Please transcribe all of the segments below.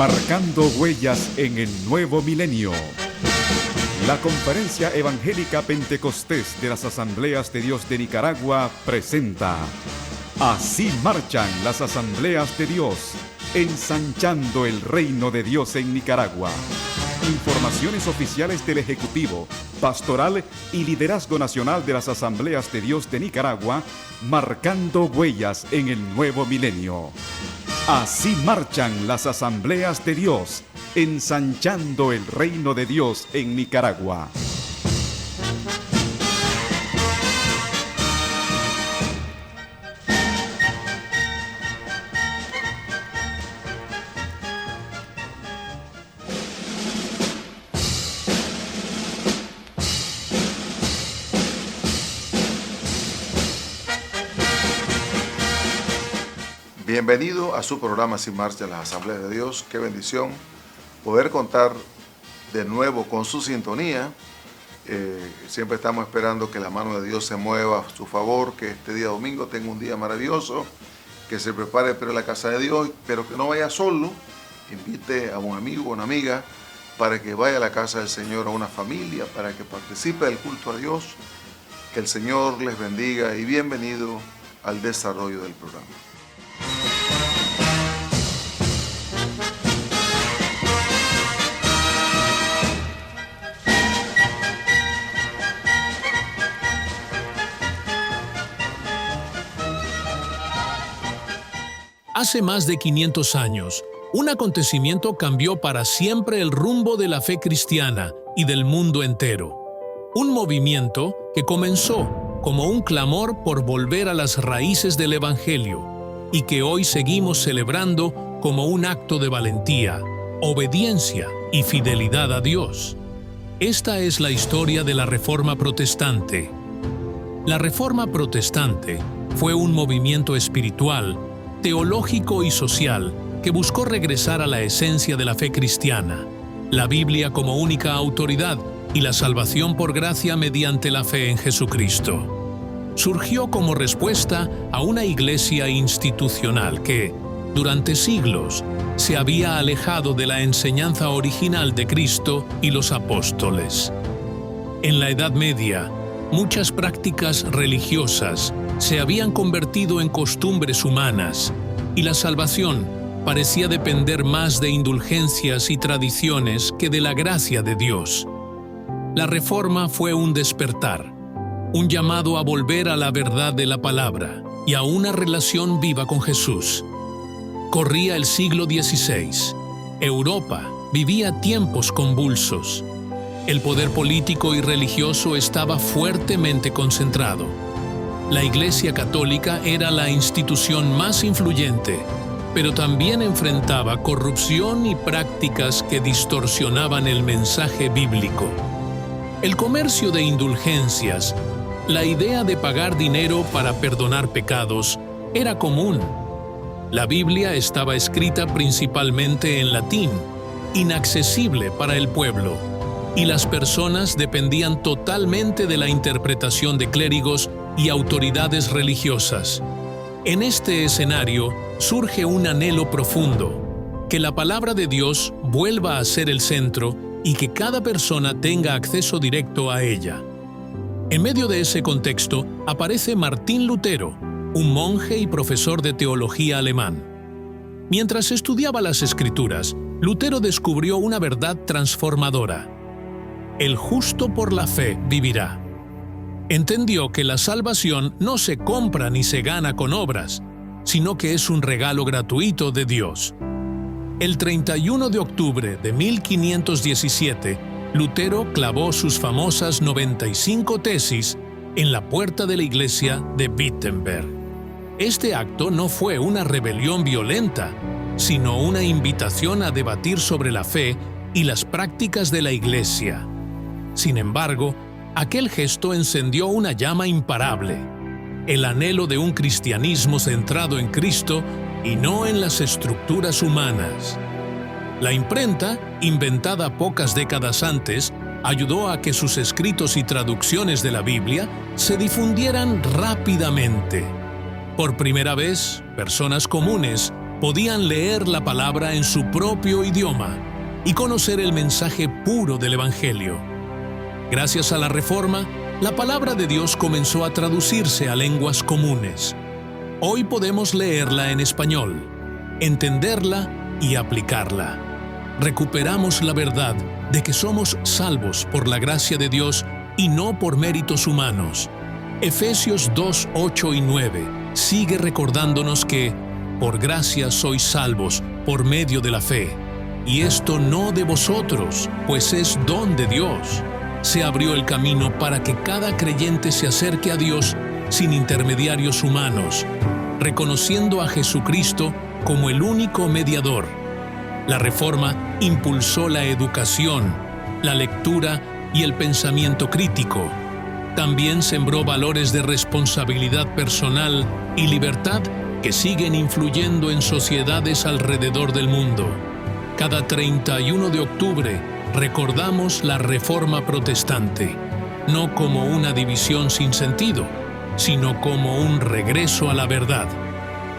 Marcando huellas en el nuevo milenio. La Conferencia Evangélica Pentecostés de las Asambleas de Dios de Nicaragua presenta Así marchan las Asambleas de Dios, ensanchando el reino de Dios en Nicaragua. Informaciones oficiales del Ejecutivo, Pastoral y Liderazgo Nacional de las Asambleas de Dios de Nicaragua, marcando huellas en el nuevo milenio. Así marchan las Asambleas de Dios, ensanchando el reino de Dios en Nicaragua. Bienvenido a su programa Así marchan las Asambleas de Dios. Qué bendición poder contar de nuevo con su sintonía. Siempre estamos esperando que la mano de Dios se mueva a su favor, que este día domingo tenga un día maravilloso, que se prepare para la casa de Dios, pero que no vaya solo. Invite a un amigo o una amiga para que vaya a la casa del Señor, a una familia, para que participe del culto a Dios. Que el Señor les bendiga y bienvenido al desarrollo del programa. Hace más de 500 años, un acontecimiento cambió para siempre el rumbo de la fe cristiana y del mundo entero. Un movimiento que comenzó como un clamor por volver a las raíces del Evangelio y que hoy seguimos celebrando como un acto de valentía, obediencia y fidelidad a Dios. Esta es la historia de la Reforma Protestante. La Reforma Protestante fue un movimiento espiritual, teológico y social que buscó regresar a la esencia de la fe cristiana, la Biblia como única autoridad y la salvación por gracia mediante la fe en Jesucristo. Surgió como respuesta a una iglesia institucional que, durante siglos, se había alejado de la enseñanza original de Cristo y los apóstoles. En la Edad Media, muchas prácticas religiosas se habían convertido en costumbres humanas y la salvación parecía depender más de indulgencias y tradiciones que de la gracia de Dios. La Reforma fue un despertar, un llamado a volver a la verdad de la palabra y a una relación viva con Jesús. Corría el siglo XVI. Europa vivía tiempos convulsos. El poder político y religioso estaba fuertemente concentrado. La Iglesia Católica era la institución más influyente, pero también enfrentaba corrupción y prácticas que distorsionaban el mensaje bíblico. El comercio de indulgencias, la idea de pagar dinero para perdonar pecados, era común. La Biblia estaba escrita principalmente en latín, inaccesible para el pueblo, y las personas dependían totalmente de la interpretación de clérigos y autoridades religiosas. En este escenario surge un anhelo profundo, que la palabra de Dios vuelva a ser el centro y que cada persona tenga acceso directo a ella. En medio de ese contexto aparece Martín Lutero, un monje y profesor de teología alemán. Mientras estudiaba las Escrituras, Lutero descubrió una verdad transformadora: el justo por la fe vivirá. Entendió que la salvación no se compra ni se gana con obras, sino que es un regalo gratuito de Dios. El 31 de octubre de 1517, Lutero clavó sus famosas 95 tesis en la puerta de la iglesia de Wittenberg. Este acto no fue una rebelión violenta, sino una invitación a debatir sobre la fe y las prácticas de la iglesia. Sin embargo, aquel gesto encendió una llama imparable, el anhelo de un cristianismo centrado en Cristo y no en las estructuras humanas. La imprenta, inventada pocas décadas antes, ayudó a que sus escritos y traducciones de la Biblia se difundieran rápidamente. Por primera vez, personas comunes podían leer la palabra en su propio idioma y conocer el mensaje puro del Evangelio. Gracias a la Reforma, la palabra de Dios comenzó a traducirse a lenguas comunes. Hoy podemos leerla en español, entenderla y aplicarla. Recuperamos la verdad de que somos salvos por la gracia de Dios y no por méritos humanos. Efesios 2, 8 y 9 sigue recordándonos que por gracia sois salvos por medio de la fe. Y esto no de vosotros, pues es don de Dios. Se abrió el camino para que cada creyente se acerque a Dios sin intermediarios humanos, reconociendo a Jesucristo como el único mediador. La Reforma impulsó la educación, la lectura y el pensamiento crítico. También sembró valores de responsabilidad personal y libertad que siguen influyendo en sociedades alrededor del mundo. Cada 31 de octubre recordamos la Reforma Protestante, no como una división sin sentido, sino como un regreso a la verdad.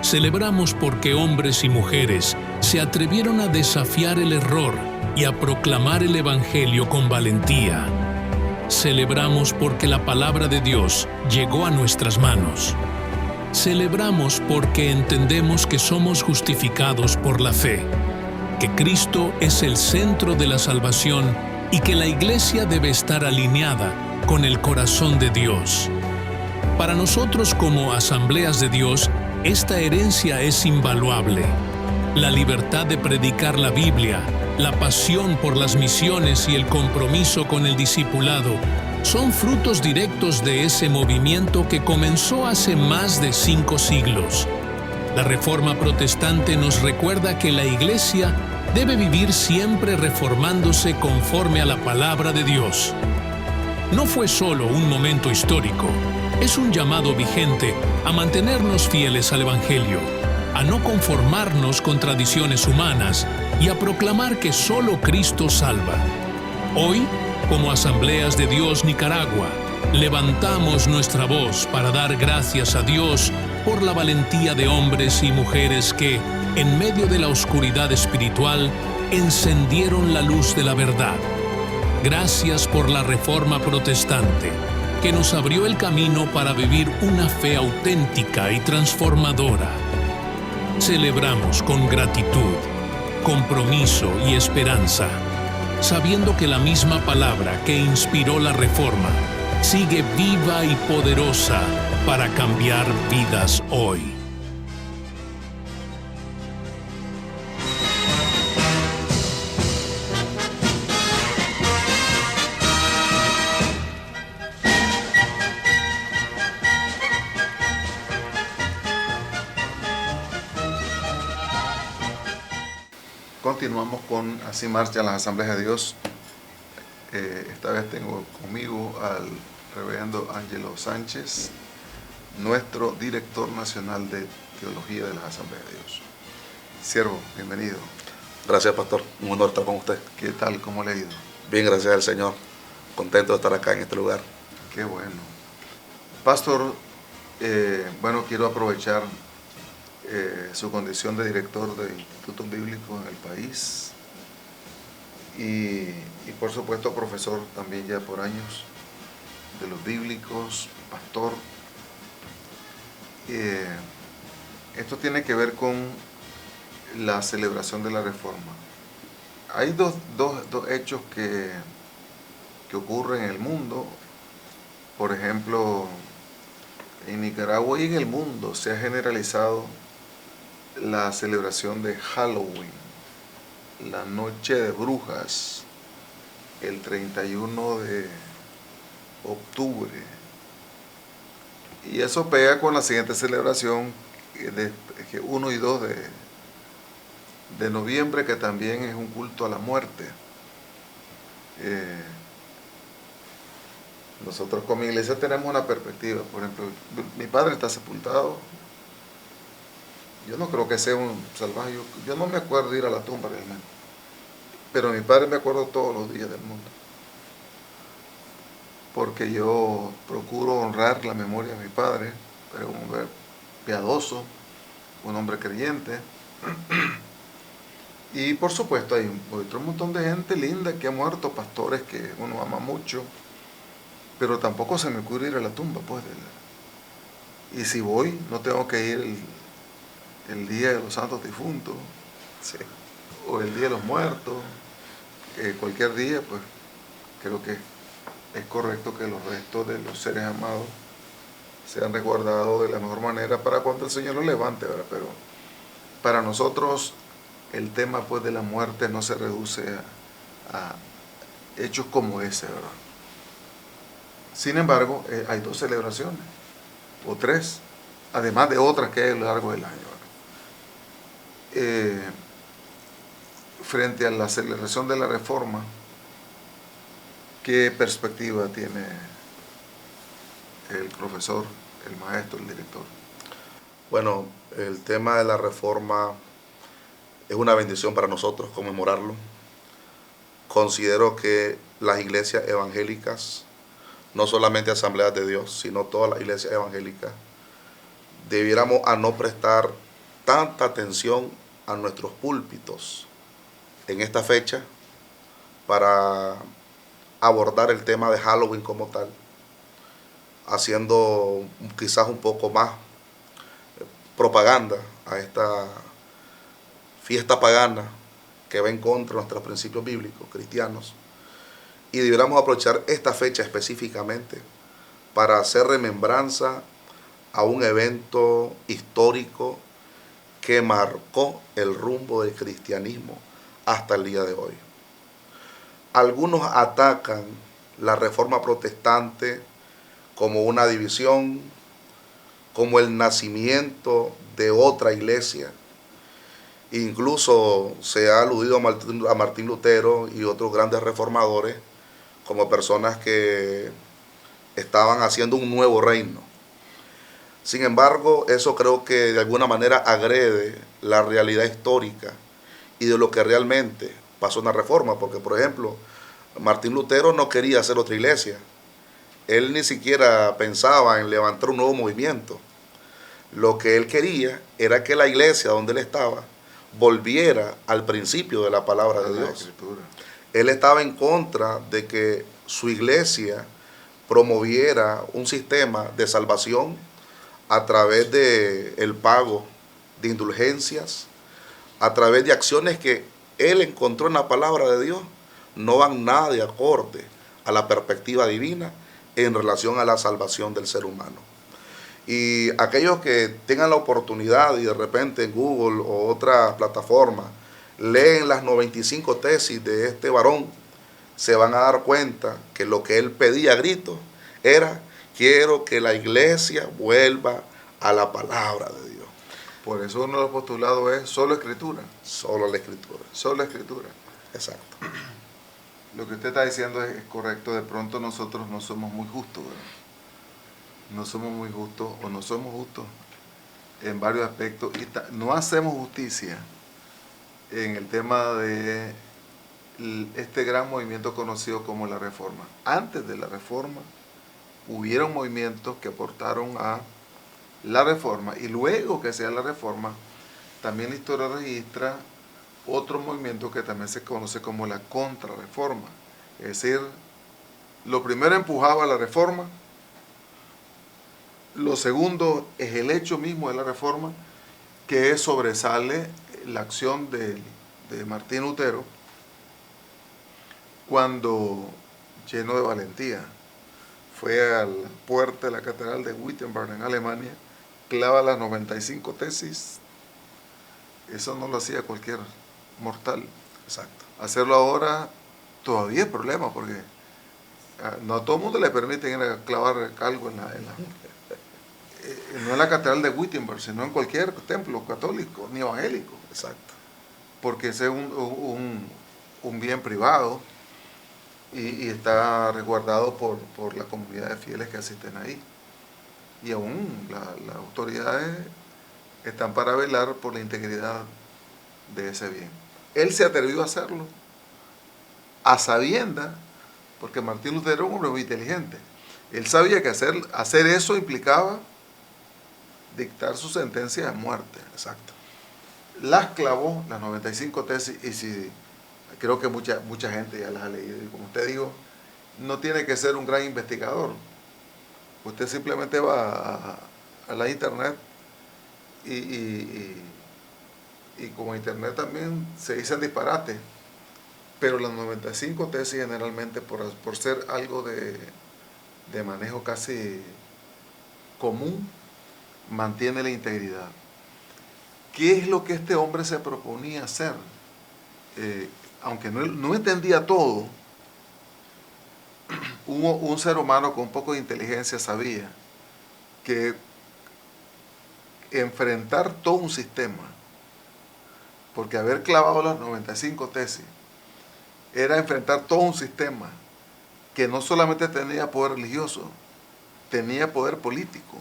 Celebramos porque hombres y mujeres se atrevieron a desafiar el error y a proclamar el Evangelio con valentía. Celebramos porque la palabra de Dios llegó a nuestras manos. Celebramos porque entendemos que somos justificados por la fe, que Cristo es el centro de la salvación y que la Iglesia debe estar alineada con el corazón de Dios. Para nosotros como Asambleas de Dios, esta herencia es invaluable. La libertad de predicar la Biblia, la pasión por las misiones y el compromiso con el discipulado son frutos directos de ese movimiento que comenzó hace más de 5 siglos. La Reforma Protestante nos recuerda que la Iglesia debe vivir siempre reformándose conforme a la palabra de Dios. No fue solo un momento histórico, es un llamado vigente a mantenernos fieles al Evangelio, a no conformarnos con tradiciones humanas y a proclamar que solo Cristo salva. Hoy, como Asambleas de Dios Nicaragua, levantamos nuestra voz para dar gracias a Dios por la valentía de hombres y mujeres que, en medio de la oscuridad espiritual, encendieron la luz de la verdad. Gracias por la Reforma Protestante, que nos abrió el camino para vivir una fe auténtica y transformadora. Celebramos con gratitud, compromiso y esperanza, sabiendo que la misma palabra que inspiró la Reforma sigue viva y poderosa para cambiar vidas hoy. Continuamos con Así Marchan las Asambleas de Dios. Esta vez tengo conmigo al reverendo Ángelo Sánchez, nuestro director nacional de Teología de las Asambleas de Dios. Siervo, bienvenido. Gracias, pastor. Un honor estar con usted. ¿Qué tal? ¿Cómo le ha ido? Bien, gracias al Señor. Contento de estar acá en este lugar. Qué bueno. Pastor, quiero aprovechar su condición de director de institutos bíblicos en el país y por supuesto profesor también ya por años de los bíblicos, pastor. Esto tiene que ver con la celebración de la Reforma. Hay dos hechos que ocurren en el mundo. Por ejemplo, en Nicaragua y en el mundo se ha generalizado la celebración de Halloween, la noche de brujas, el 31 de octubre. Y eso pega con la siguiente celebración, de 1 y 2 de noviembre, que también es un culto a la muerte. Nosotros como iglesia tenemos una perspectiva. Por ejemplo, mi padre está sepultado. Yo no creo que sea un salvaje. Yo no me acuerdo de ir a la tumba realmente. Pero mi padre me acuerdo todos los días del mundo. Porque yo procuro honrar la memoria de mi padre. Era un hombre piadoso, un hombre creyente. Y por supuesto hay otro montón de gente linda que ha muerto, pastores que uno ama mucho, pero tampoco se me ocurre ir a la tumba, pues. Y si voy, no tengo que ir el día de los santos difuntos, Sí. o el día de los muertos, cualquier día, pues creo que es correcto que los restos de los seres amados sean resguardados de la mejor manera para cuando el Señor los levante, ¿verdad? Pero para nosotros el tema, pues, de la muerte no se reduce a hechos como ese, ¿verdad? Sin embargo, hay 2 celebraciones, o 3, además de otras que hay a lo largo del año, ¿verdad? Frente a la celebración de la Reforma, ¿qué perspectiva tiene el profesor, el maestro, el director? Bueno, el tema de la Reforma es una bendición para nosotros conmemorarlo. Considero que las iglesias evangélicas, no solamente Asambleas de Dios, sino todas las iglesias evangélicas, debiéramos a no prestar tanta atención a nuestros púlpitos en esta fecha para abordar el tema de Halloween como tal, haciendo quizás un poco más propaganda a esta fiesta pagana que va en contra de nuestros principios bíblicos cristianos, y deberíamos aprovechar esta fecha específicamente para hacer remembranza a un evento histórico que marcó el rumbo del cristianismo hasta el día de hoy. Algunos atacan la Reforma protestante como una división, como el nacimiento de otra iglesia. Incluso se ha aludido a Martín Lutero y otros grandes reformadores como personas que estaban haciendo un nuevo reino. Sin embargo, eso creo que de alguna manera agrede la realidad histórica y de lo que realmente pasó en la Reforma, porque por ejemplo, Martín Lutero no quería hacer otra iglesia. Él ni siquiera pensaba en levantar un nuevo movimiento. Lo que él quería era que la iglesia donde él estaba volviera al principio de la palabra de Dios. Él estaba en contra de que su iglesia promoviera un sistema de salvación a través del pago de indulgencias, a través de acciones que él encontró en la palabra de Dios, no van nada de acorde a la perspectiva divina en relación a la salvación del ser humano. Y aquellos que tengan la oportunidad y de repente en Google o otra plataforma leen las 95 tesis de este varón, se van a dar cuenta que lo que él pedía a gritos era: quiero que la iglesia vuelva a la palabra de Dios. Por eso uno de los postulados es solo escritura. Solo la escritura. Solo escritura. Exacto. Lo que usted está diciendo es correcto. De pronto nosotros no somos muy justos, ¿verdad? No somos muy justos, o no somos justos en varios aspectos, y no hacemos justicia en el tema de este gran movimiento conocido como la Reforma. Antes de la Reforma hubieron movimientos que aportaron a la Reforma, y luego que sea la Reforma, también la historia registra otro movimiento que también se conoce como la Contrarreforma. Es decir, lo primero empujaba a la Reforma, lo segundo es el hecho mismo de la Reforma, que sobresale la acción de Martín Lutero, cuando, lleno de valentía, fue a la puerta de la catedral de Wittenberg en Alemania, clava las 95 tesis. Eso no lo hacía cualquier mortal. Exacto. Hacerlo ahora todavía es problema, porque no a todo el mundo le permiten ir a clavar algo no en la catedral de Wittenberg, sino en cualquier templo católico ni evangélico. Exacto. Porque ese es un bien privado y está resguardado por la comunidad de fieles que asisten ahí. Y aún las autoridades están para velar por la integridad de ese bien. Él se atrevió a hacerlo a sabiendas, porque Martín Lutero era un hombre muy inteligente. Él sabía que hacer eso implicaba dictar su sentencia de muerte. Exacto. las clavó, las 95 tesis, y si creo que mucha gente ya las ha leído. Y como usted dijo, no tiene que ser un gran investigador. Usted simplemente va a la internet y como internet también se dicen disparates, pero las 95 tesis generalmente por ser algo de manejo casi común, mantiene la integridad. ¿Qué es lo que este hombre se proponía hacer? Aunque no entendía todo, un ser humano con un poco de inteligencia sabía que enfrentar todo un sistema, porque haber clavado las 95 tesis era enfrentar todo un sistema que no solamente tenía poder religioso, tenía poder político,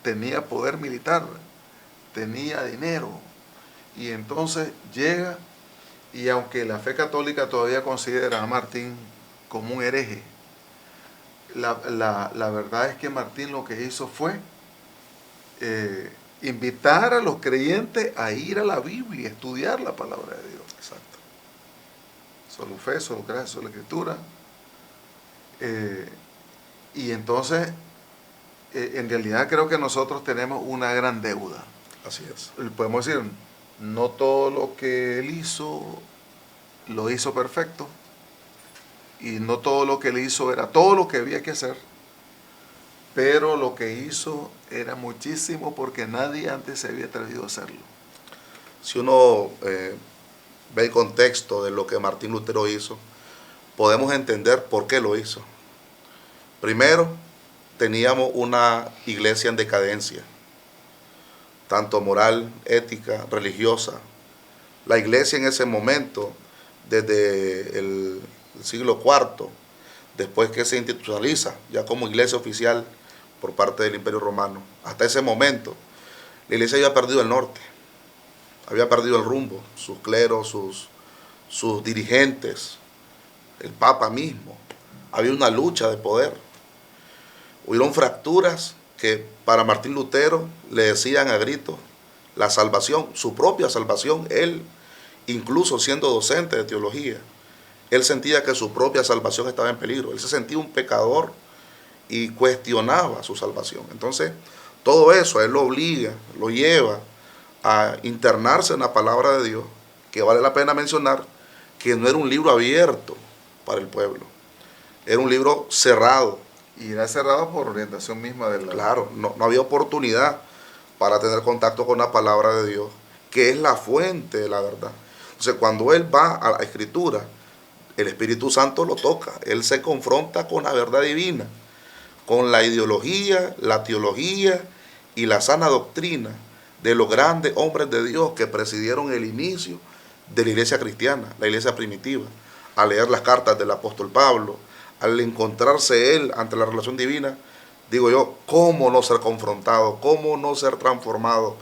tenía poder militar, tenía dinero. Y entonces llega, y aunque la fe católica todavía considera a Martín como un hereje, la verdad es que Martín lo que hizo fue invitar a los creyentes a ir a la Biblia, a estudiar la palabra de Dios. Exacto. Solo fe, solo gracia, solo escritura. Y entonces, en realidad creo que nosotros tenemos una gran deuda. Así es. Podemos decir, no todo lo que él hizo, lo hizo perfecto. Y no todo lo que él hizo era todo lo que había que hacer. Pero lo que hizo era muchísimo porque nadie antes se había atrevido a hacerlo. Si uno ve el contexto de lo que Martín Lutero hizo, podemos entender por qué lo hizo. Primero, teníamos una iglesia en decadencia, tanto moral, ética, religiosa. La iglesia en ese momento, desde el siglo IV, después que se institucionaliza ya como iglesia oficial por parte del Imperio Romano, hasta ese momento, la iglesia había perdido el norte, había perdido el rumbo, sus cleros, sus dirigentes, el Papa mismo. Había una lucha de poder. Hubieron fracturas que para Martín Lutero le decían a gritos la salvación, su propia salvación. Él, incluso siendo docente de teología, él sentía que su propia salvación estaba en peligro. Él se sentía un pecador y cuestionaba su salvación. Entonces, todo eso a él lo obliga, lo lleva a internarse en la palabra de Dios, que vale la pena mencionar que no era un libro abierto para el pueblo. Era un libro cerrado. Y era cerrado por orientación misma de la... Claro, no había oportunidad para tener contacto con la palabra de Dios, que es la fuente de la verdad. Entonces, cuando él va a la Escritura, el Espíritu Santo lo toca. Él se confronta con la verdad divina, con la ideología, la teología y la sana doctrina de los grandes hombres de Dios que presidieron el inicio de la iglesia cristiana, la iglesia primitiva. Al leer las cartas del apóstol Pablo, al encontrarse él ante la relación divina, digo yo, ¿cómo no ser confrontado? ¿Cómo no ser transformado?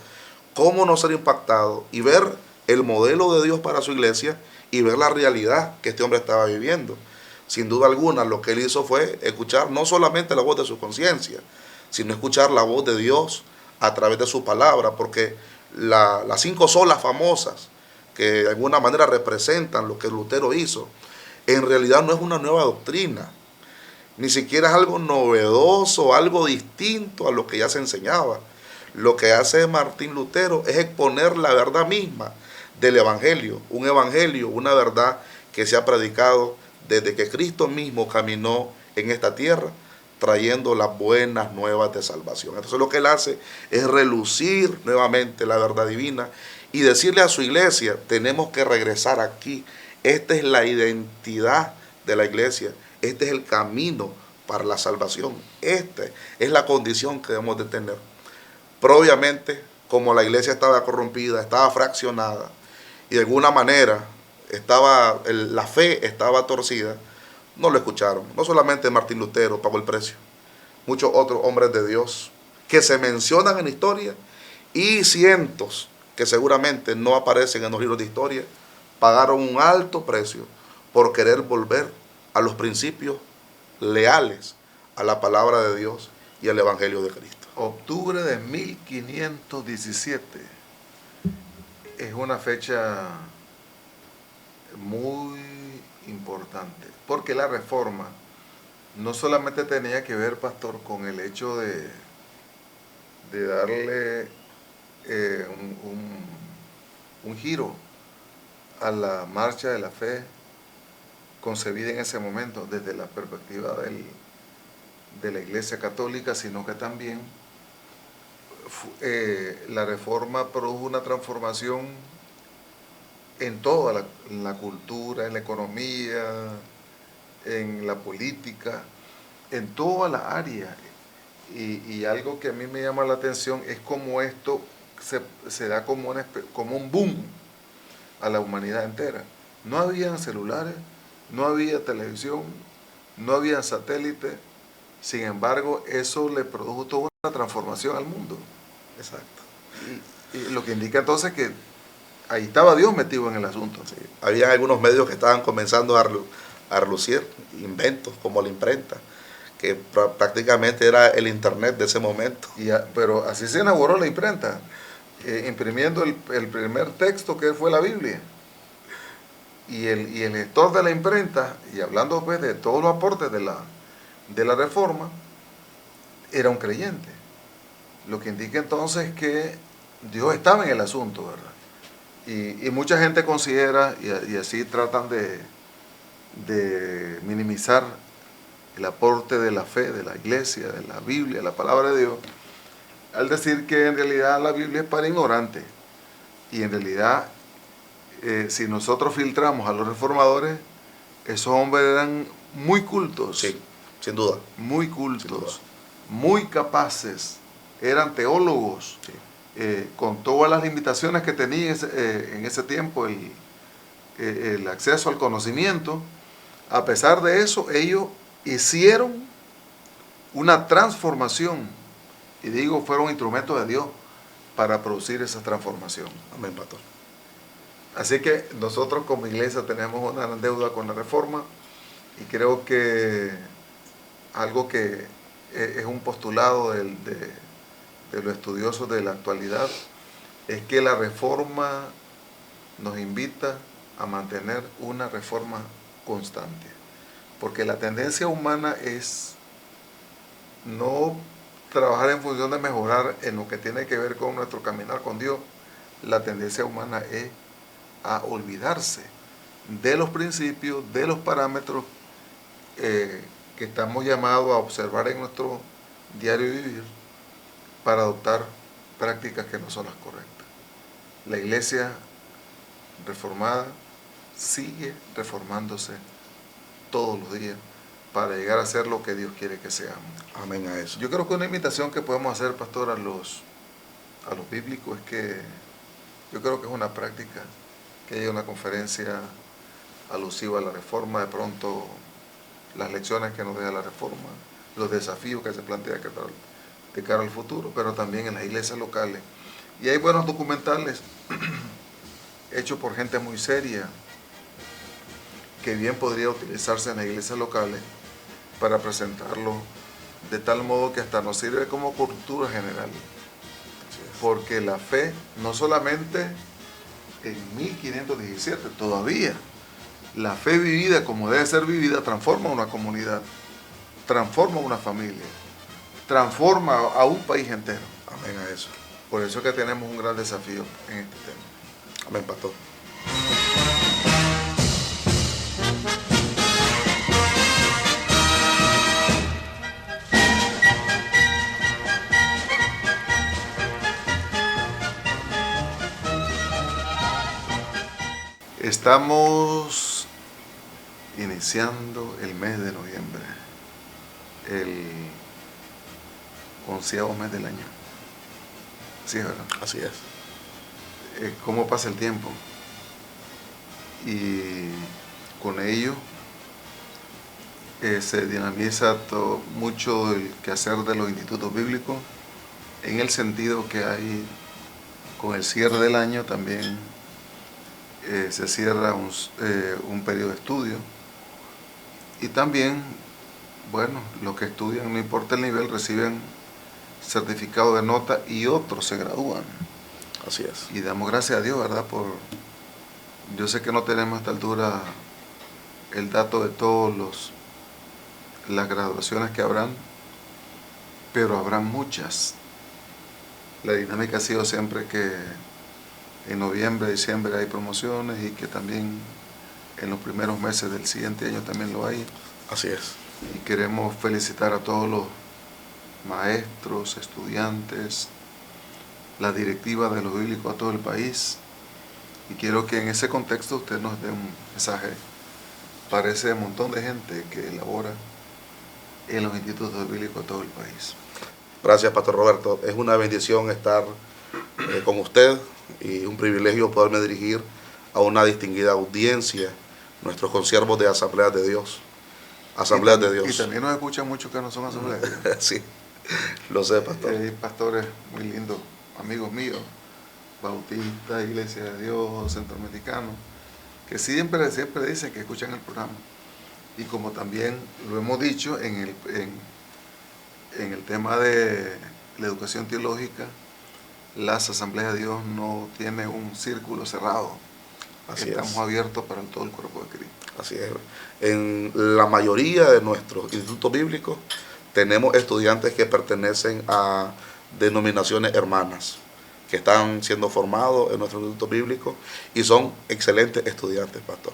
¿Cómo no ser impactado? Y ver el modelo de Dios para su iglesia y ver la realidad que este hombre estaba viviendo. Sin duda alguna, lo que él hizo fue escuchar no solamente la voz de su conciencia, sino escuchar la voz de Dios a través de su palabra, porque las 5 solas famosas, que de alguna manera representan lo que Lutero hizo, en realidad no es una nueva doctrina, ni siquiera es algo novedoso, algo distinto a lo que ya se enseñaba. Lo que hace Martín Lutero es exponer la verdad misma del Evangelio, una verdad que se ha predicado desde que Cristo mismo caminó en esta tierra, trayendo las buenas nuevas de salvación. Entonces lo que él hace es relucir nuevamente la verdad divina y decirle a su iglesia, tenemos que regresar aquí. Esta es la identidad de la iglesia, este es el camino para la salvación, esta es la condición que debemos de tener. Pero obviamente, como la iglesia estaba corrompida, estaba fraccionada, y de alguna manera la fe estaba torcida, no lo escucharon. No solamente Martín Lutero pagó el precio, muchos otros hombres de Dios que se mencionan en la historia y cientos que seguramente no aparecen en los libros de historia, pagaron un alto precio por querer volver a los principios leales a la palabra de Dios y al Evangelio de Cristo. Octubre de 1517. es una fecha muy importante, porque la reforma no solamente tenía que ver, pastor, con el hecho de darle un giro a la marcha de la fe concebida en ese momento desde la perspectiva de la Iglesia Católica, sino que también la reforma produjo una transformación en toda la cultura, en la economía, en la política, en toda la área. Y algo que a mí me llama la atención es cómo esto se da como un boom a la humanidad entera. No habían celulares, no había televisión, no había satélites, sin embargo eso le produjo toda una transformación al mundo. Exacto. Y lo que indica entonces que ahí estaba Dios metido en el asunto. Sí. Había algunos medios que estaban comenzando a relucir inventos como la imprenta, que prácticamente era el internet de ese momento. Pero así se inauguró la imprenta, imprimiendo el primer texto que fue la Biblia. Y el gestor de la imprenta, y hablando pues de todos los aportes de la reforma, era un creyente. Lo que indica entonces que Dios estaba en el asunto, ¿verdad? Y mucha gente considera, y así tratan de minimizar el aporte de la fe, de la iglesia, de la Biblia, de la palabra de Dios, al decir que en realidad la Biblia es para ignorantes. Y en realidad, si nosotros filtramos a los reformadores, esos hombres eran muy cultos. Sí, sin duda. Muy cultos, muy capaces, eran teólogos. Sí. Con todas las limitaciones que tenía en ese tiempo el acceso al conocimiento. A pesar de eso, ellos hicieron una transformación, y digo, fueron instrumentos de Dios para producir esa transformación. Amén, pastor. Así que nosotros como iglesia tenemos una gran deuda con la reforma, y creo que algo que es un postulado de los estudiosos de la actualidad es que la reforma nos invita a mantener una reforma constante, porque la tendencia humana es no trabajar en función de mejorar en lo que tiene que ver con nuestro caminar con Dios. La tendencia humana es a olvidarse de los principios, de los parámetros que estamos llamados a observar en nuestro diario vivir, para adoptar prácticas que no son las correctas. La iglesia reformada sigue reformándose todos los días para llegar a ser lo que Dios quiere que seamos. Amén a eso. Yo creo que una invitación que podemos hacer, pastor, a los bíblicos es que yo creo que es una práctica que haya una conferencia alusiva a la reforma, de pronto las lecciones que nos deja la reforma, los desafíos que se plantea de cara al futuro, pero también en las iglesias locales. Y hay buenos documentales hechos por gente muy seria, que bien podría utilizarse en las iglesias locales para presentarlo de tal modo que hasta nos sirve como cultura general. Porque la fe, no solamente en 1517, todavía, la fe vivida como debe ser vivida transforma una comunidad, transforma una familia, transforma a un país entero. Amén a eso. Por eso es que tenemos un gran desafío en este tema. Amén, pastor. Estamos iniciando el mes de noviembre, el 11º mes del año. Sí, ¿verdad? Así es. Cómo pasa el tiempo. Y con ello se dinamiza mucho el quehacer de los institutos bíblicos, en el sentido que hay, con el cierre del año también se cierra un periodo de estudio, y también, bueno, los que estudian, no importa el nivel, reciben certificado de nota, y otros se gradúan. Así es. Y damos gracias a Dios, ¿verdad? Yo sé que no tenemos a esta altura el dato de las graduaciones que habrán, pero habrán muchas. La dinámica ha sido siempre que en noviembre, diciembre hay promociones y que también en los primeros meses del siguiente año también lo hay. Así es. Y queremos felicitar a todos los maestros, estudiantes, la directiva de los bíblicos a todo el país. Y quiero que en ese contexto usted nos dé un mensaje para ese montón de gente que elabora en los institutos bíblicos de todo el país. Gracias, Pastor Roberto. Es una bendición estar con usted y un privilegio poderme dirigir a una distinguida audiencia, nuestros consiervos de Asambleas de Dios. Asambleas de Dios. Y también nos escuchan muchos que no son Asambleas de Dios. Sí, lo sé, Pastor. Hay pastores muy lindos, amigos míos, bautistas, Iglesia de Dios, centroamericanos, que siempre dicen que escuchan el programa. Y como también lo hemos dicho en el tema de la educación teológica, las Asambleas de Dios no tienen un círculo cerrado. Así Estamos es. abiertos para todo el cuerpo de Cristo. Así es. En la mayoría de nuestros institutos bíblicos tenemos estudiantes que pertenecen a denominaciones hermanas, que están siendo formados en nuestros institutos bíblicos y son excelentes estudiantes, Pastor.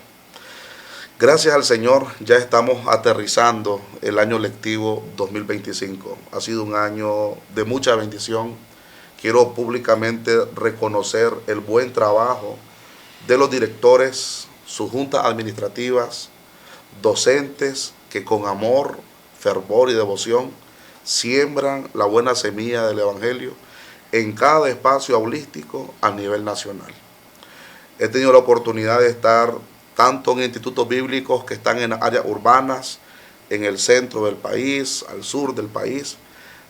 Gracias al Señor, ya estamos aterrizando el año lectivo 2025. Ha sido un año de mucha bendición. Quiero públicamente reconocer el buen trabajo de los directores, sus juntas administrativas, docentes que con amor, fervor y devoción siembran la buena semilla del Evangelio en cada espacio aulístico a nivel nacional. He tenido la oportunidad de estar tanto en institutos bíblicos que están en áreas urbanas, en el centro del país, al sur del país,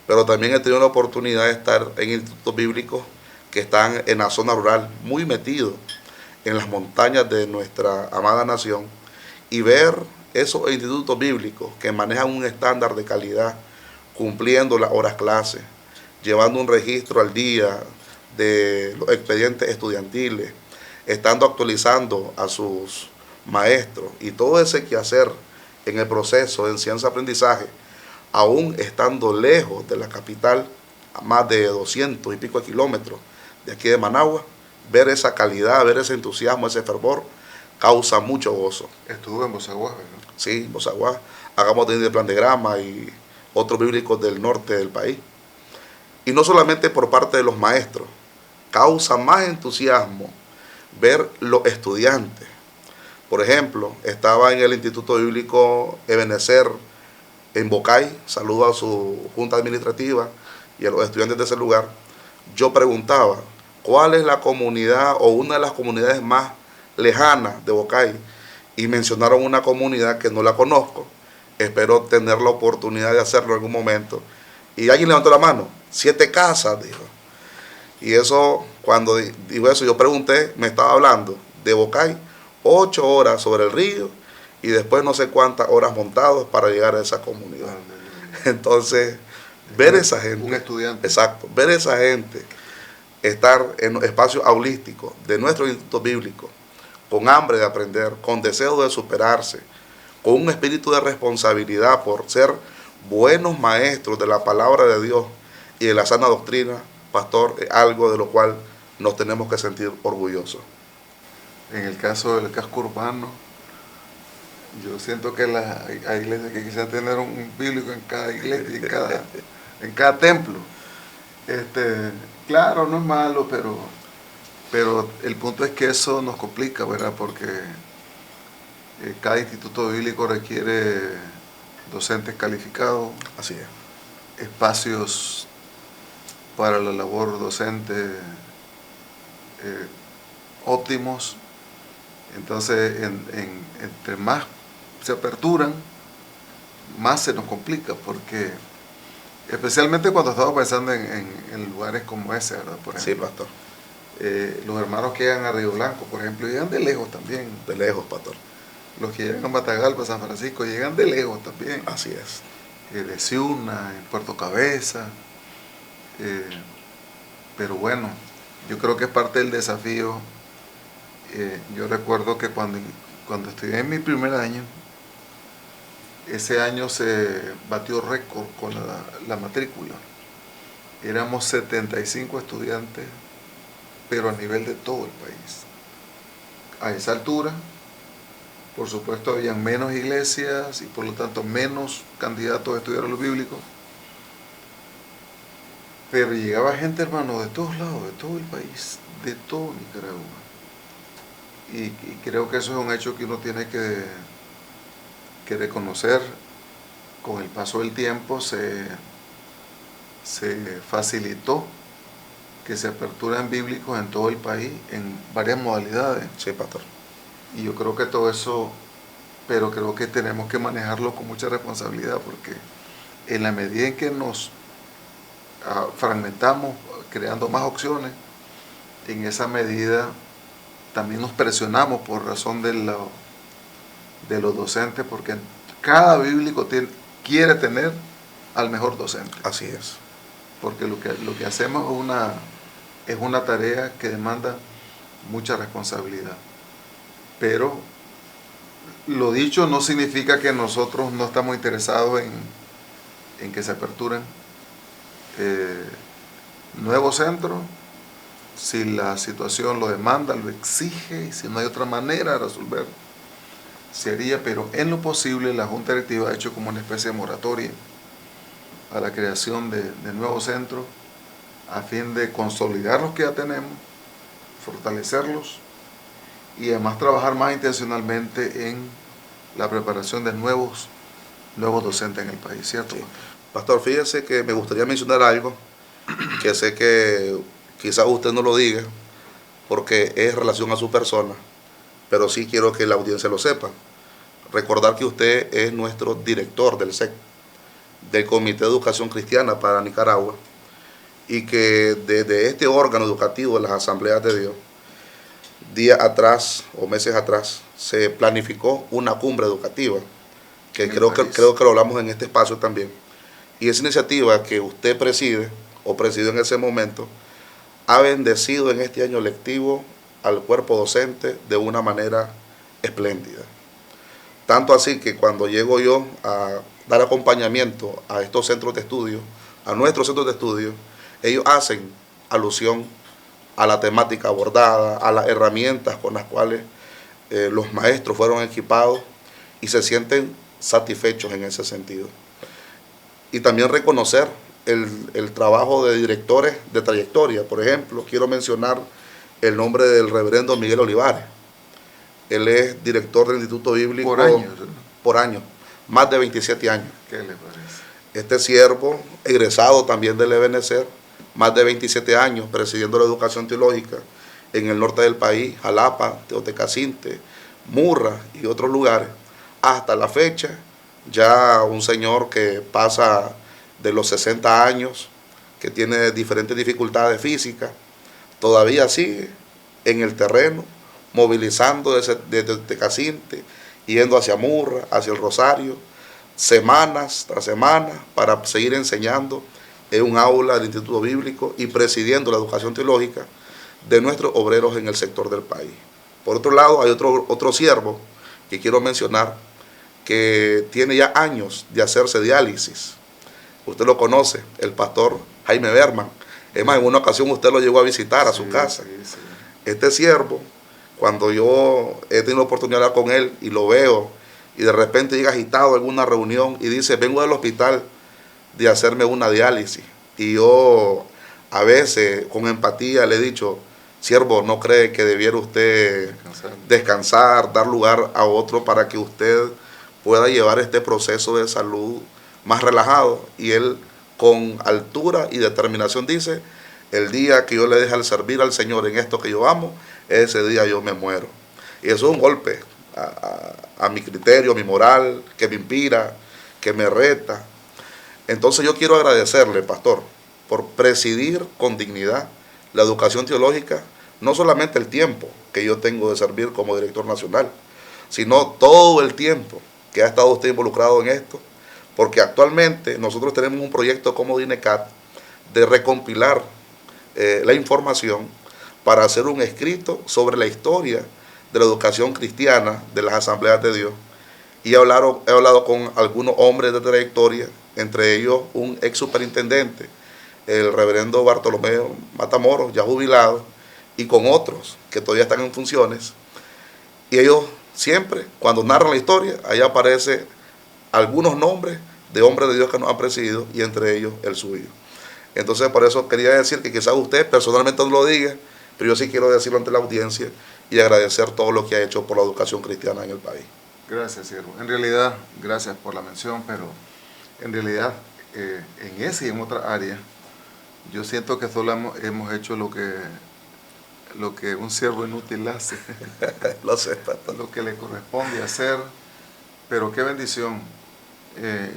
pero también he tenido la oportunidad de estar en institutos bíblicos que están en la zona rural, muy metidos en las montañas de nuestra amada nación, y ver esos institutos bíblicos que manejan un estándar de calidad, cumpliendo las horas clase, llevando un registro al día de los expedientes estudiantiles, estando actualizando a sus maestros y todo ese quehacer en el proceso de enseñanza-aprendizaje, aún estando lejos de la capital, a más de 200 y pico de kilómetros de aquí de Managua, ver esa calidad, ver ese entusiasmo, ese fervor, causa mucho gozo. Estuvo en Bozaguá, ¿verdad? Sí, Bozaguá. Hagamos de Plan de Grama y otros bíblicos del norte del país. Y no solamente por parte de los maestros, causa más entusiasmo ver los estudiantes. Por ejemplo, estaba en el Instituto Bíblico Ebenezer en Bocay, saludo a su junta administrativa y a los estudiantes de ese lugar. Yo preguntaba, ¿cuál es la comunidad o una de las comunidades más lejanas de Bocay? Y mencionaron una comunidad que no la conozco, espero tener la oportunidad de hacerlo en algún momento. Y alguien levantó la mano, 7 casas, dijo. Y eso, cuando dijo eso, yo pregunté, me estaba hablando de Bocay, 8 horas sobre el río y después no sé cuántas horas montados para llegar a esa comunidad. Entonces, ver esa gente, un estudiante. Exacto, ver esa gente estar en los espacios aulísticos de nuestro instituto bíblico, con hambre de aprender, con deseo de superarse, con un espíritu de responsabilidad por ser buenos maestros de la palabra de Dios y de la sana doctrina, Pastor, es algo de lo cual nos tenemos que sentir orgullosos. En el caso del casco urbano, yo siento que hay iglesias que quisieran tener un bíblico en cada iglesia, en cada templo. Claro, no es malo, pero el punto es que eso nos complica, ¿verdad? Porque cada instituto bíblico requiere docentes calificados. Así es. Espacios para la labor docente óptimos. Entonces, entre más se aperturan, más se nos complica, porque especialmente cuando estamos pensando en lugares como ese, ¿verdad? Por ejemplo, Sí, Pastor. Los hermanos que llegan a Río Blanco, por ejemplo, llegan de lejos también. De lejos, Pastor. Los que llegan a Matagalpa, San Francisco, llegan de lejos también. Así es. De Ciuna, en Puerto Cabeza. Pero bueno, yo creo que es parte del desafío. Yo recuerdo que cuando estudié en mi primer año, ese año se batió récord con la matrícula. Éramos 75 estudiantes, pero a nivel de todo el país. A esa altura, por supuesto, habían menos iglesias y por lo tanto menos candidatos a estudiar lo bíblico. Pero llegaba gente, hermano, de todos lados, de todo el país, de todo Nicaragua. Y creo que eso es un hecho que uno tiene que reconocer. Con el paso del tiempo se facilitó que se aperturan bíblicos en todo el país, en varias modalidades. Sí, pastor. Y yo creo que todo eso, pero creo que tenemos que manejarlo con mucha responsabilidad, porque en la medida en que nos fragmentamos, creando más opciones, en esa medida también nos presionamos por razón de los docentes, porque cada bíblico quiere tener al mejor docente. Así es. Porque lo que hacemos es una tarea que demanda mucha responsabilidad. Pero lo dicho no significa que nosotros no estamos interesados en que se aperturen nuevos centros, si la situación lo demanda, lo exige, y si no hay otra manera de resolver, se haría, pero en lo posible la Junta Directiva ha hecho como una especie de moratoria a la creación de nuevos centros, a fin de consolidar los que ya tenemos, fortalecerlos y además trabajar más intencionalmente en la preparación de nuevos docentes en el país, ¿cierto? Sí. Pastor, fíjese que me gustaría mencionar algo que sé que quizás usted no lo diga porque es en relación a su persona, pero sí quiero que la audiencia lo sepa. Recordar que usted es nuestro director del SEC, del Comité de Educación Cristiana para Nicaragua, y que desde este órgano educativo de las Asambleas de Dios, días atrás o meses atrás, se planificó una cumbre educativa, que creo que lo hablamos en este espacio también. Y esa iniciativa que usted preside, o presidió en ese momento, ha bendecido en este año lectivo al cuerpo docente de una manera espléndida. Tanto así que cuando llego yo a dar acompañamiento a estos centros de estudio, a nuestros centros de estudio, ellos hacen alusión a la temática abordada, a las herramientas con las cuales los maestros fueron equipados y se sienten satisfechos en ese sentido. Y también reconocer el trabajo de directores de trayectoria. Por ejemplo, quiero mencionar el nombre del reverendo Miguel Olivares. Él es director del Instituto Bíblico por años, más de 27 años. ¿Qué le parece? Este siervo, egresado también del Ebenecer, más de 27 años presidiendo la educación teológica en el norte del país, Jalapa, Teotecacinte, Murra y otros lugares. Hasta la fecha, ya un señor que pasa de los 60 años, que tiene diferentes dificultades físicas, todavía sigue en el terreno, movilizando desde Teotecacinte, yendo hacia Murra, hacia el Rosario, semanas tras semanas, para seguir enseñando en un aula del Instituto Bíblico y presidiendo la educación teológica de nuestros obreros en el sector del país. Por otro lado, hay otro siervo que quiero mencionar, que tiene ya años de hacerse diálisis. Usted lo conoce, el pastor Jaime Berman. Es más, en una ocasión usted lo llegó a visitar a su casa. Sí. Este siervo, cuando yo he tenido la oportunidad de hablar con él y lo veo, y de repente llega agitado a alguna reunión y dice, vengo del hospital de hacerme una diálisis. Y yo a veces con empatía le he dicho, siervo, ¿no cree que debiera usted descansar, dar lugar a otro para que usted pueda llevar este proceso de salud más relajado? Y él con altura y determinación dice, el día que yo le deje al servir al Señor en esto que yo amo, ese día yo me muero. Y eso es un golpe a mi criterio, a mi moral, que me inspira, que me reta. Entonces yo quiero agradecerle, pastor, por presidir con dignidad la educación teológica, no solamente el tiempo que yo tengo de servir como director nacional, sino todo el tiempo que ha estado usted involucrado en esto, porque actualmente nosotros tenemos un proyecto como DINECAT de recompilar la información para hacer un escrito sobre la historia de la educación cristiana de las Asambleas de Dios. Y he hablado con algunos hombres de trayectoria, entre ellos un ex superintendente, el reverendo Bartolomeo Matamoros, ya jubilado, y con otros que todavía están en funciones. Y ellos siempre, cuando narran la historia, ahí aparecen algunos nombres de hombres de Dios que nos han presidido, y entre ellos el suyo. Entonces, por eso quería decir que quizás usted personalmente no lo diga, pero yo sí quiero decirlo ante la audiencia y agradecer todo lo que ha hecho por la educación cristiana en el país. Gracias, siervo. En realidad, gracias por la mención, pero en realidad, en esa y en otra área, yo siento que solo hemos hecho lo que un siervo inútil hace. Lo sé, pastor. Lo que le corresponde hacer, pero qué bendición.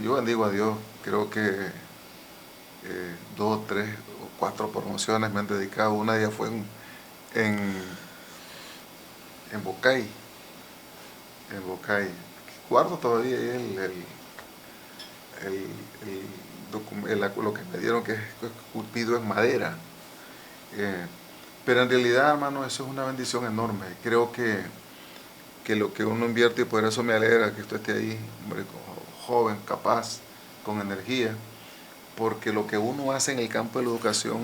Yo bendigo a Dios, creo que 2, 3 o 4 promociones me han dedicado. Una de ellas fue en Bocay. En Bocay. Guardo todavía lo que me dieron, que es esculpido en madera. Pero en realidad, hermano, eso es una bendición enorme. Creo que lo que uno invierte, y por eso me alegra que usted esté ahí, hombre, joven, capaz, con energía, porque lo que uno hace en el campo de la educación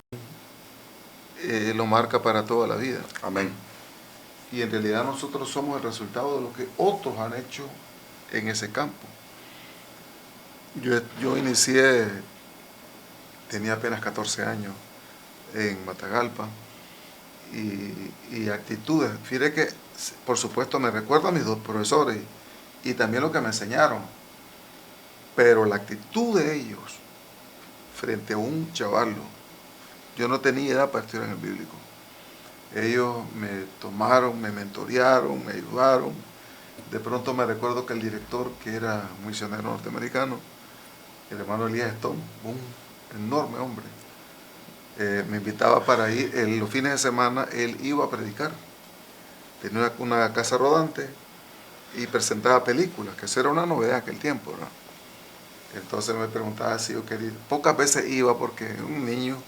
lo marca para toda la vida. Amén. Y en realidad nosotros somos el resultado de lo que otros han hecho en ese campo. Yo inicié, tenía apenas 14 años en Matagalpa, y actitudes. Fíjate que, por supuesto, me recuerdo a mis 2 profesores y también lo que me enseñaron, pero la actitud de ellos frente a un chaval, yo no tenía edad para estudiar en el bíblico. Ellos me tomaron, me mentorearon, me ayudaron. De pronto me recuerdo que el director, que era un misionero norteamericano, el hermano Elías Stone, un enorme hombre, me invitaba para ir. Los fines de semana él iba a predicar. Tenía una casa rodante y presentaba películas, que eso era una novedad en aquel tiempo, ¿no? Entonces me preguntaba si yo quería. Pocas veces iba porque era un niño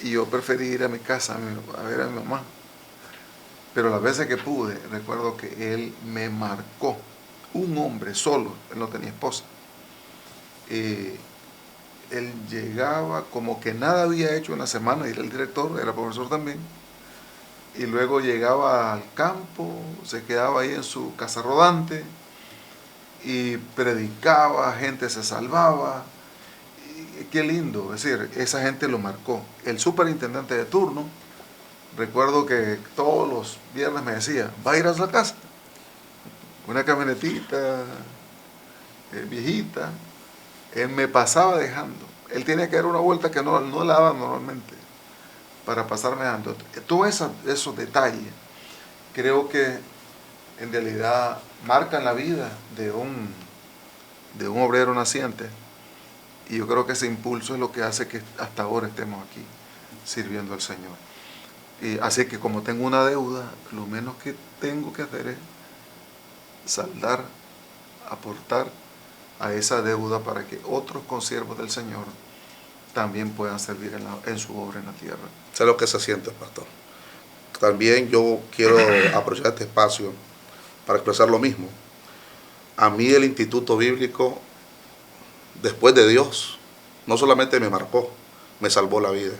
y yo preferí ir a mi casa a ver a mi mamá. Pero las veces que pude, recuerdo que él me marcó. Un hombre solo, él no tenía esposa. Él llegaba como que nada había hecho en la semana, y era el director, era profesor también, y luego llegaba al campo, se quedaba ahí en su casa rodante y predicaba, gente se salvaba. Y qué lindo, es decir, esa gente lo marcó. El superintendente de turno, recuerdo que todos los viernes me decía: ¿va a ir a la casa? Una camionetita viejita. Él me pasaba dejando. Él tenía que dar una vuelta que no la daba normalmente, para pasarme dejando. Todos esos detalles creo que en realidad marcan la vida de un obrero naciente, y yo creo que ese impulso es lo que hace que hasta ahora estemos aquí sirviendo al Señor. Y así que, como tengo una deuda, lo menos que tengo que hacer es saldar, aportar a esa deuda, para que otros consiervos del Señor también puedan servir en su obra en la tierra. Sé lo que se siente, pastor. También yo quiero aprovechar este espacio para expresar lo mismo. A mí el Instituto Bíblico, después de Dios, no solamente me marcó, me salvó la vida.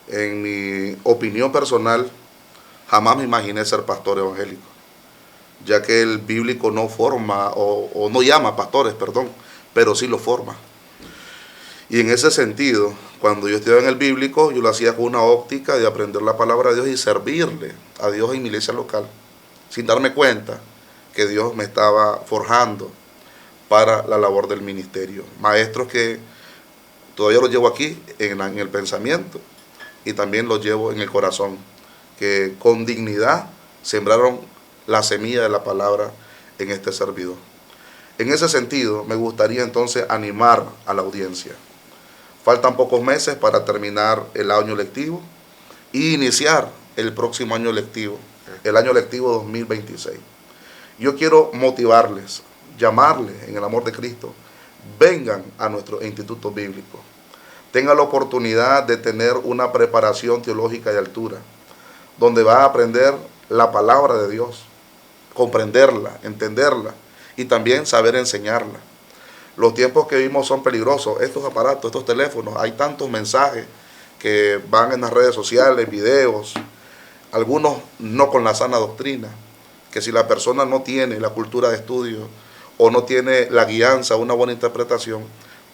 En mi opinión personal, jamás me imaginé ser pastor evangélico, ya que el bíblico no forma, o no llama pastores, perdón, pero sí lo forma. Y en ese sentido, cuando yo estudiaba en el bíblico, yo lo hacía con una óptica de aprender la palabra de Dios y servirle a Dios en mi iglesia local, sin darme cuenta que Dios me estaba forjando para la labor del ministerio. Maestros que todavía los llevo aquí en el pensamiento, y también los llevo en el corazón, que con dignidad sembraron la semilla de la palabra en este servidor. En ese sentido, me gustaría entonces animar a la audiencia. Faltan pocos meses para terminar el año lectivo y iniciar el próximo año lectivo, el año lectivo 2026. Yo quiero motivarles, llamarles en el amor de Cristo: vengan a nuestro instituto bíblico. Tengan la oportunidad de tener una preparación teológica de altura. donde va a aprender la palabra de Dios, comprenderla, entenderla y también saber enseñarla. Los tiempos que vivimos son peligrosos. Estos aparatos, estos teléfonos, hay tantos mensajes que van en las redes sociales, videos, algunos no con la sana doctrina, que si la persona no tiene la cultura de estudio o no tiene la guianza, una buena interpretación,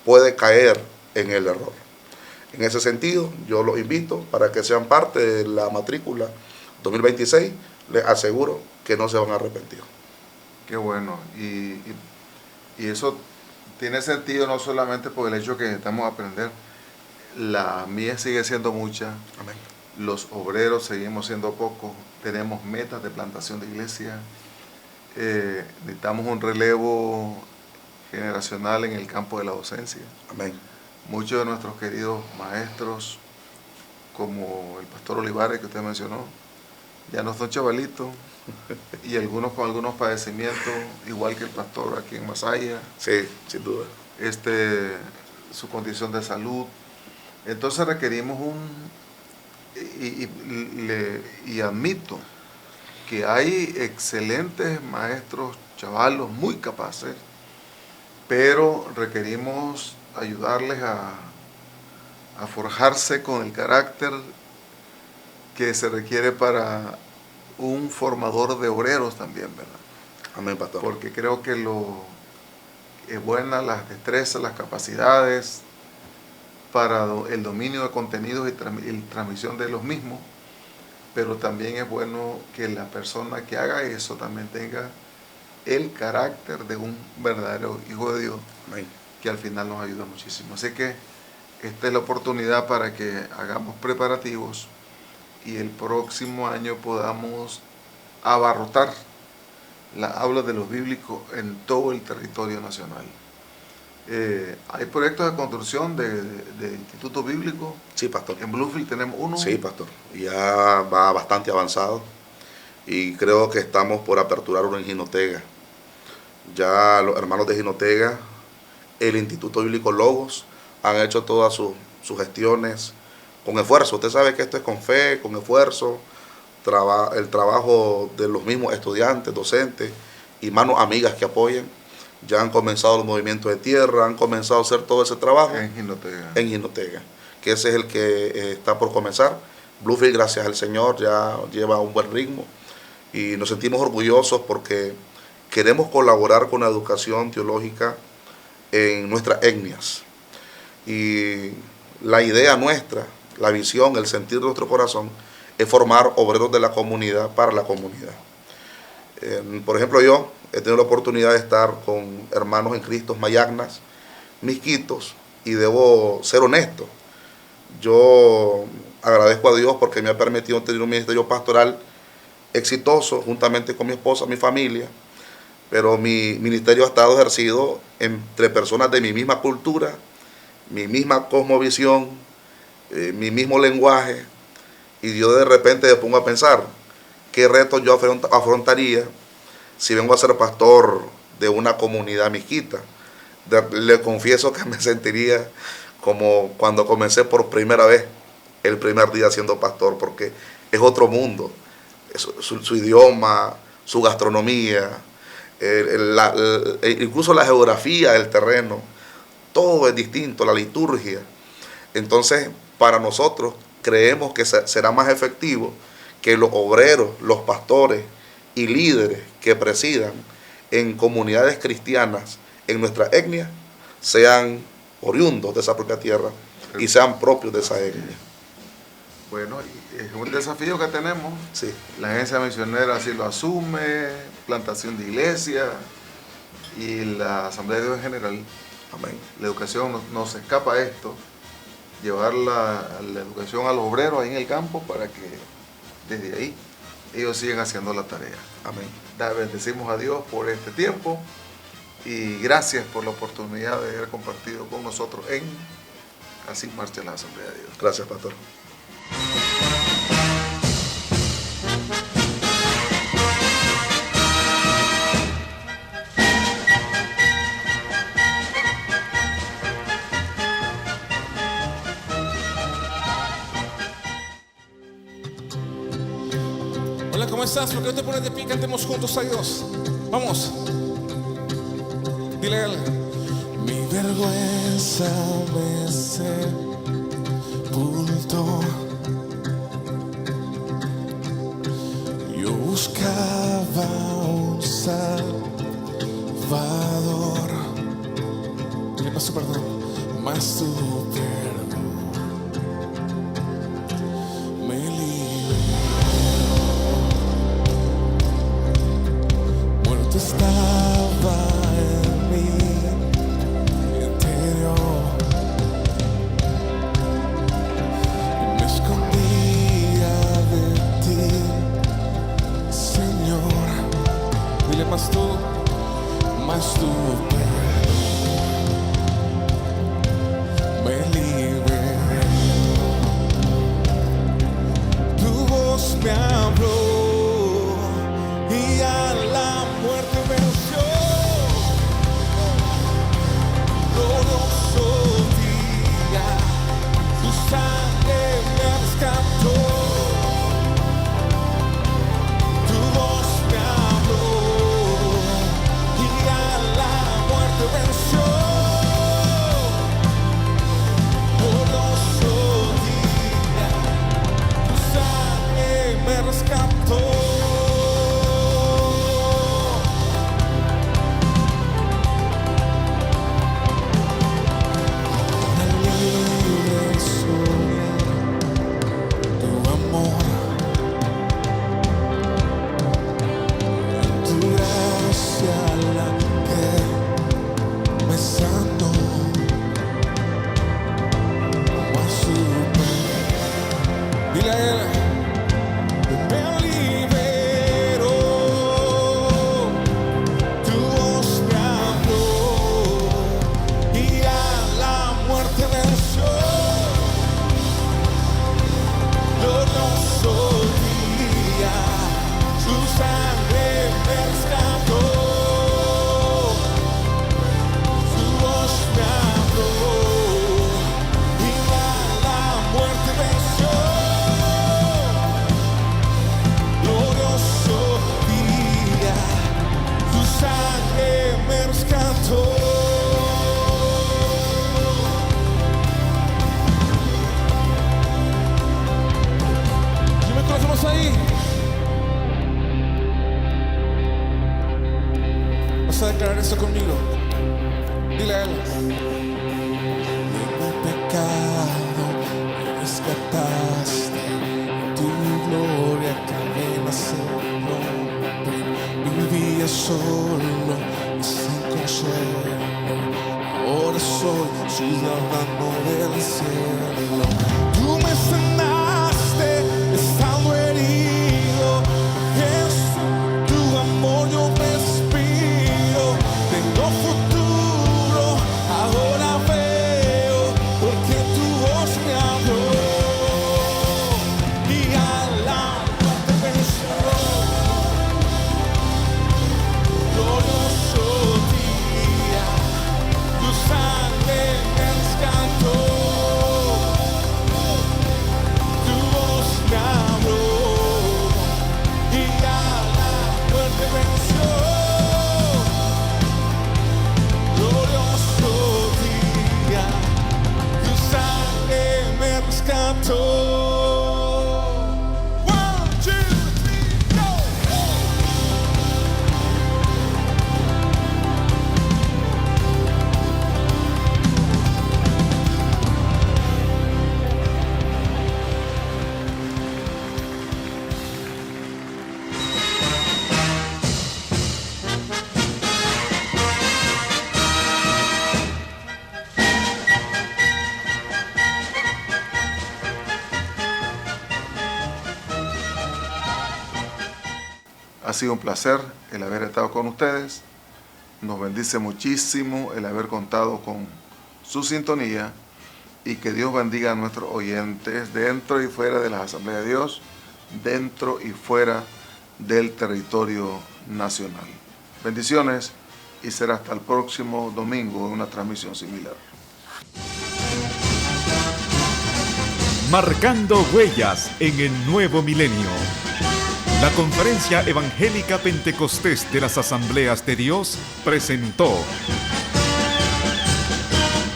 puede caer en el error. En ese sentido, yo los invito para que sean parte de la matrícula 2026. Les aseguro que no se van a arrepentir. Qué bueno. Y eso tiene sentido no solamente por el hecho que necesitamos aprender. La mía sigue siendo mucha. Amén. Los obreros seguimos siendo pocos. Tenemos metas de plantación de iglesia. Necesitamos un relevo generacional en el campo de la docencia. Amén. Muchos de nuestros queridos maestros, como el pastor Olivares que usted mencionó, ya no son chavalitos, y algunos con algunos padecimientos, igual que el pastor aquí en Masaya. Sí, sin duda. Su condición de salud. Entonces requerimos y admito que hay excelentes maestros, chavalos muy capaces, pero requerimos ayudarles a forjarse con el carácter que se requiere para un formador de obreros también, ¿verdad? Amén, pastor. Porque creo que es buena las destrezas, las capacidades para el dominio de contenidos y transmisión de los mismos, pero también es bueno que la persona que haga eso también tenga el carácter de un verdadero hijo de Dios. Amén. Que al final nos ayuda muchísimo. Así que esta es la oportunidad para que hagamos preparativos y el próximo año podamos abarrotar la aula de los bíblicos en todo el territorio nacional. Hay proyectos de construcción de instituto bíblico. Sí, pastor. En Bluefield tenemos uno. Sí, pastor. Ya va bastante avanzado y creo que estamos por aperturar uno en Jinotega. Ya los hermanos de Jinotega, el Instituto Bíblico Logos, han hecho todas sus gestiones con esfuerzo. Usted sabe que esto es con fe, con esfuerzo, el trabajo de los mismos estudiantes, docentes y manos amigas que apoyan. Ya han comenzado los movimientos de tierra, han comenzado a hacer todo ese trabajo en Jinotega. En Jinotega, que ese es el que está por comenzar. Bluefield, gracias al Señor, ya lleva un buen ritmo y nos sentimos orgullosos porque queremos colaborar con la educación teológica en nuestras etnias. Y la idea nuestra, la visión, el sentir de nuestro corazón es formar obreros de la comunidad para la comunidad. Por ejemplo, yo he tenido la oportunidad de estar con hermanos en Cristo mayagnas, misquitos, y debo ser honesto. Yo agradezco a Dios porque me ha permitido tener un ministerio pastoral exitoso juntamente con mi esposa, mi familia, pero mi ministerio ha estado ejercido entre personas de mi misma cultura, mi misma cosmovisión, mi mismo lenguaje, y yo de repente me pongo a pensar qué retos yo afrontaría si vengo a ser pastor de una comunidad misquita. Le confieso que me sentiría como cuando comencé por primera vez, el primer día siendo pastor, porque es otro mundo, su idioma, su gastronomía, incluso la geografía del terreno, todo es distinto, la liturgia. Entonces, para nosotros creemos que será más efectivo que los obreros, los pastores y líderes que presidan en comunidades cristianas en nuestra etnia sean oriundos de esa propia tierra y sean propios de esa etnia. Bueno, es un desafío que tenemos. Sí. La agencia misionera así lo asume, plantación de iglesia y la Asamblea de Dios en general. Amén. La educación no se escapa a esto, llevar la educación a los obreros ahí en el campo para que desde ahí ellos sigan haciendo la tarea. Amén. Bendecimos a Dios por este tiempo y gracias por la oportunidad de haber compartido con nosotros en Así Marcha la Asamblea de Dios. Gracias, pastor. Hola, ¿cómo estás? ¿Por qué no te pones de pie? Cantemos juntos a Dios. Vamos. Dile a él. Mi vergüenza me sepultó. Yo buscaba un Salvador. Dile más tu perdón. Más tu perdón me liberó. Muerto estaba en mi interior y me escondía de ti, Señor. Dile más tu perdón me liberó. Tu voz me habló y a la muerte venció. Glorioso día, tu sangre me rescató. Tu voz me habló y a la muerte venció. Glorioso día, tu sangre me rescató. Dile a él, me liberó. Tu voz me habló y a la muerte venció. Glorioso día, su sangre me rescató. Su voz me habló y a la muerte venció. Glorioso día, tu sangre me rescató. ¿Sí me conocemos ahí? Vas a declarar eso conmigo. Dile a él. De mi pecado me rescataste, tu gloria cadenas se rompen. Vivía solo y sin consuelo, ahora soy ciudadano del cielo. Tú me sanaste estando herido, Jesús, tu amor yo respiro. Tengo futuro, ahora veo, porque tu voz me habló y a la muerte venció. Glorioso día, tu sangre me rescató. Tu voz me habló y a la muerte venció. Glorioso día, tu sangre me rescató. One, two, three, go! Ha sido un placer el haber estado con ustedes. Nos bendice muchísimo el haber contado con su sintonía y que Dios bendiga a nuestros oyentes dentro y fuera de las Asambleas de Dios, dentro y fuera del territorio nacional. Bendiciones y será hasta el próximo domingo en una transmisión similar. Marcando huellas en el nuevo milenio. La Conferencia Evangélica Pentecostés de las Asambleas de Dios presentó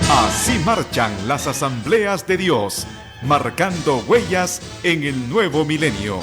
Así marchan las Asambleas de Dios, marcando huellas en el nuevo milenio.